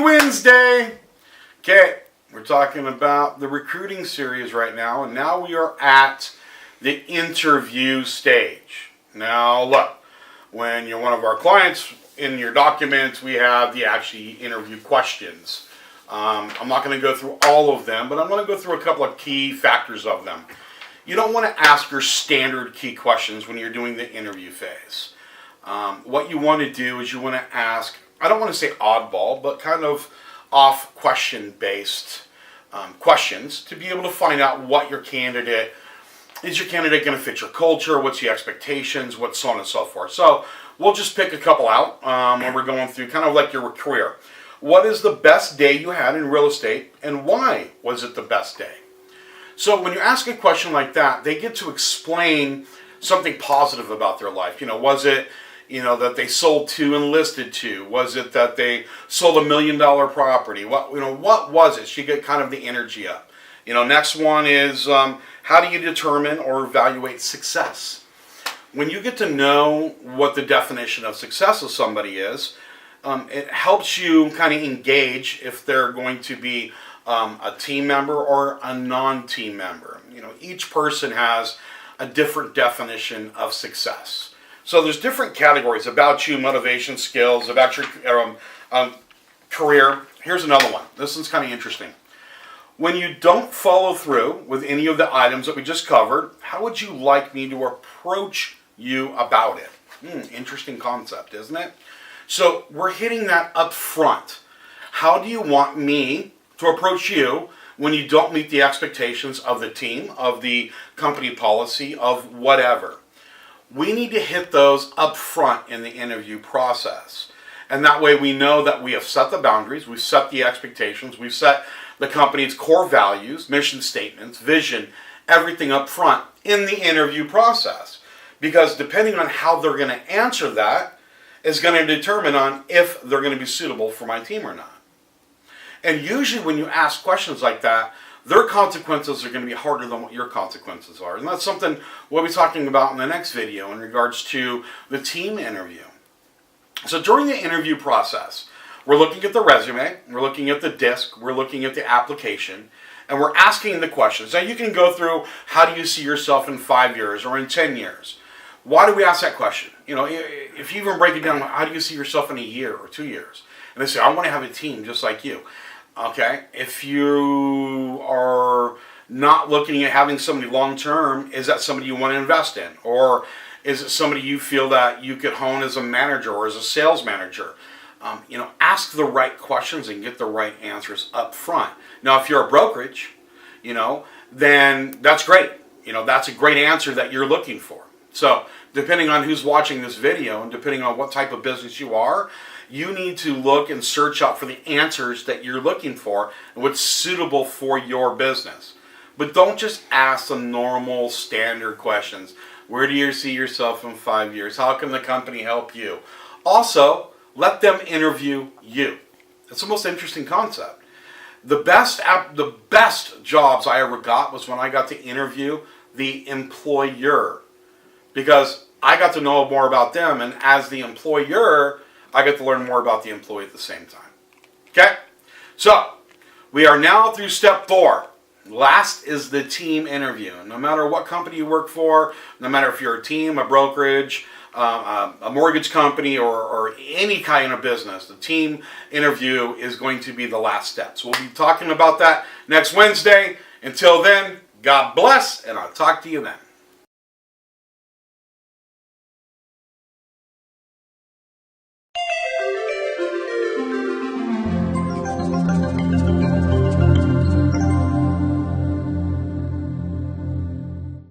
Wednesday. Okay, we're talking about the recruiting series right now, and now we are at the interview stage. Now look, when you're one of our clients, in your documents we have the actually interview questions. I'm not going to go through all of them, but I'm going to go through a couple of key factors of them. You don't want to ask your standard key questions when you're doing the interview phase. What you want to do is you want to ask, I don't want to say oddball, but kind of off question based questions to be able to find out what your candidate, is your candidate going to fit your culture, what's the expectations, what's so on and so forth. So we'll just pick a couple out when we're going through kind of like your career. What is the best day you had in real estate, and why was it the best day? So when you ask a question like that, they get to explain something positive about their life. Was it, that they sold to and listed to? Was it that they sold $1 million property? What was it? So you get kind of the energy up. Next one is, how do you determine or evaluate success? When you get to know what the definition of success of somebody is, it helps you kind of engage if they're going to be a team member or a non-team member. Each person has a different definition of success. So there's different categories about you, motivation, skills, about your career. Here's another one. This one's kind of interesting. When you don't follow through with any of the items that we just covered, how would you like me to approach you about it? Interesting concept, isn't it? So we're hitting that up front. How do you want me to approach you when you don't meet the expectations of the team, of the company policy, of whatever? We need to hit those up front in the interview process. And that way we know that we have set the boundaries, we've set the expectations, we've set the company's core values, mission statements, vision, everything up front in the interview process. Because depending on how they're going to answer that is going to determine on if they're going to be suitable for my team or not. And usually when you ask questions like that, their consequences are going to be harder than what your consequences are. And that's something we'll be talking about in the next video in regards to the team interview. So during the interview process, we're looking at the resume, we're looking at the disc, we're looking at the application, and we're asking the questions. Now you can go through, how do you see yourself in 5 years or in 10 years? Why do we ask that question? If you even break it down, how do you see yourself in a year or 2 years? And they say, I want to have a team just like you. Okay, if you are not looking at having somebody long term, is that somebody you want to invest in? Or is it somebody you feel that you could hone as a manager or as a sales manager? Ask the right questions and get the right answers up front. Now, if you're a brokerage, then that's great. That's a great answer that you're looking for. So depending on who's watching this video and depending on what type of business you are, you need to look and search out for the answers that you're looking for and what's suitable for your business. But don't just ask the normal standard questions. Where do you see yourself in 5 years? How can the company help you? Also, let them interview you. It's the most interesting concept. The best jobs I ever got was when I got to interview the employer, because I got to know more about them, and as the employer, I get to learn more about the employee at the same time. Okay? So, we are now through step 4. Last is the team interview. No matter what company you work for, no matter if you're a team, a brokerage, a mortgage company, or any kind of business, the team interview is going to be the last step. So we'll be talking about that next Wednesday. Until then, God bless, and I'll talk to you then.